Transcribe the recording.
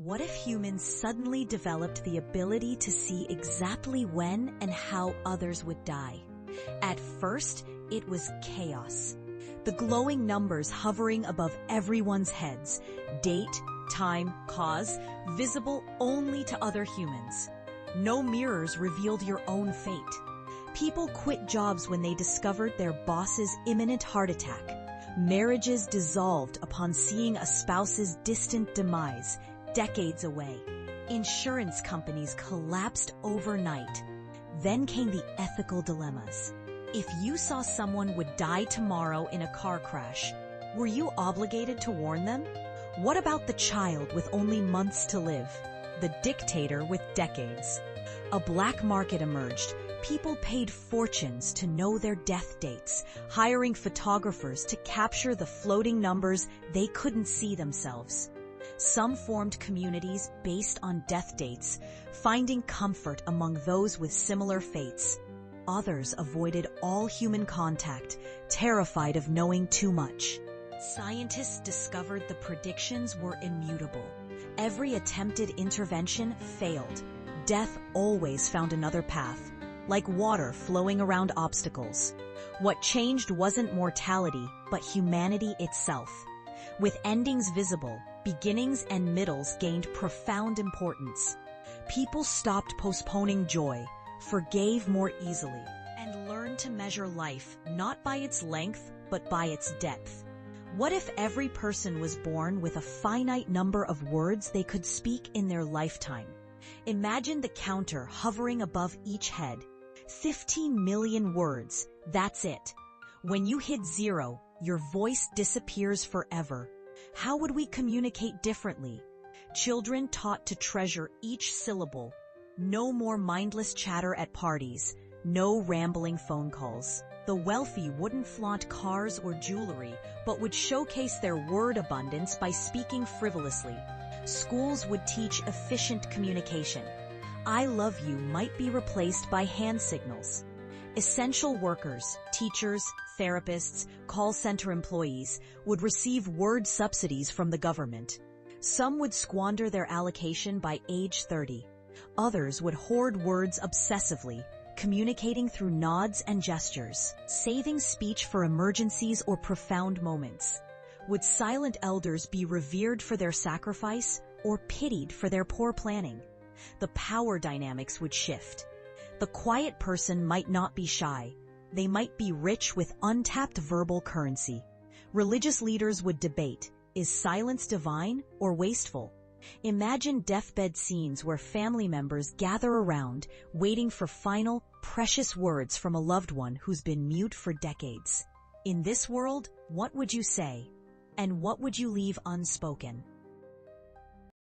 What if humans suddenly developed the ability to see exactly when and how others would die? At first, it was chaos. The glowing numbers hovering above everyone's heads. Date, time, cause, visible only to other humans. No mirrors revealed your own fate. People quit jobs when they discovered their boss's imminent heart attack. Marriages dissolved upon seeing a spouse's distant demise, decades away. Insurance companies collapsed overnight. Then came the ethical dilemmas. If you saw someone would die tomorrow in a car crash, were you obligated to warn them? What about the child with only months to live? The dictator with decades? A black market emerged. People paid fortunes to know their death dates, hiring photographers to capture the floating numbers they couldn't see themselves. Some formed communities based on death dates, finding comfort among those with similar fates. Others avoided all human contact, terrified of knowing too much. Scientists discovered the predictions were immutable. Every attempted intervention failed. Death always found another path, like water flowing around obstacles. What changed wasn't mortality, but humanity itself. With endings visible, beginnings and middles gained profound importance. People stopped postponing joy, forgave more easily, and learned to measure life not by its length, but by its depth. What if every person was born with a finite number of words they could speak in their lifetime? Imagine the counter hovering above each head. 15 million words, that's it. When you hit zero, your voice disappears forever. How would we communicate differently? Children taught to treasure each syllable. No more mindless chatter at parties. No rambling phone calls. The wealthy wouldn't flaunt cars or jewelry, but would showcase their word abundance by speaking frivolously. Schools would teach efficient communication. I love you might be replaced by hand signals. Essential workers, teachers, therapists, call center employees would receive word subsidies from the government. Some would squander their allocation by age 30. Others would hoard words obsessively, communicating through nods and gestures, saving speech for emergencies or profound moments. Would silent elders be revered for their sacrifice or pitied for their poor planning? The power dynamics would shift. The quiet person might not be shy. They might be rich with untapped verbal currency. Religious leaders would debate, is silence divine or wasteful? Imagine deathbed scenes where family members gather around, waiting for final, precious words from a loved one who's been mute for decades. In this world, what would you say? And what would you leave unspoken?